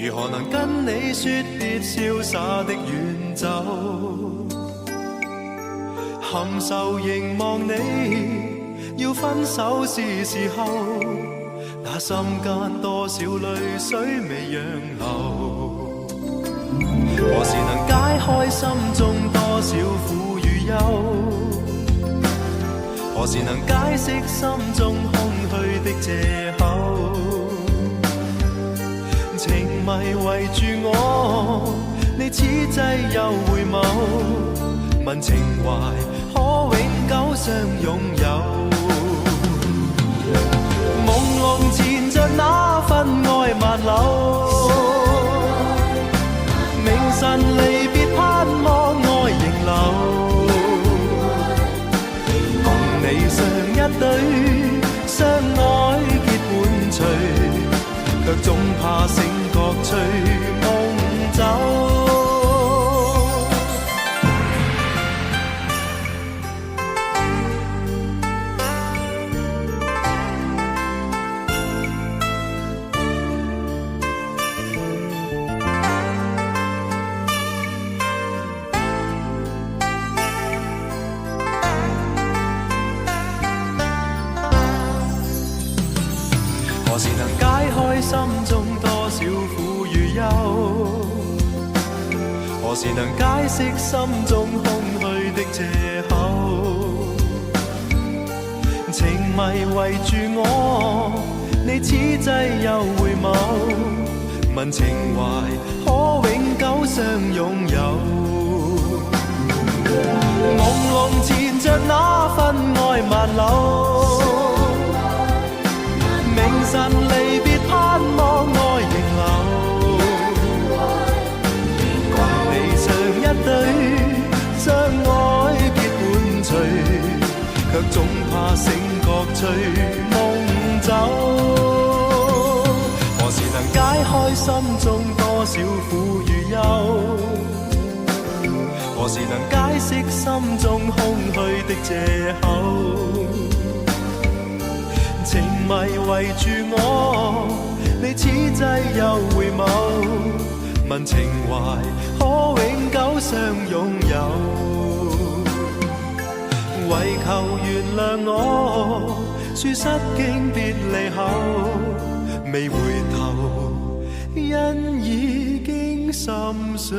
如何能跟你說別瀟灑的遠走？含愁凝望你，要分手是時候，那心間多少淚水未讓流？何時能解開心中多少苦與憂？何時能解釋心中空虛的藉口？情迷圍住我，你此際又回眸，問情懷可永久相擁有？朦朧纏着那份愛萬縷，明晨離別盼望愛仍留，共你上一對相愛結伴隨，卻總怕醒覺隨夢走。何時能解開心中多少苦與憂？何時能解釋心中空虛的藉口？情迷圍住我，你此際又回眸，問情懷可永久相擁有？朦朧纏着那份愛萬縷，明晨離別盼望愛仍留，共你上一對相愛結伴隨，卻總怕醒覺隨夢走。何時能解開心中多少苦與憂？何時能解釋心中空虛的藉口？情迷圍住我，你此際又回眸，問情懷可永久相擁有？唯求原諒我，說失經別離後，未回頭，因已經心傷。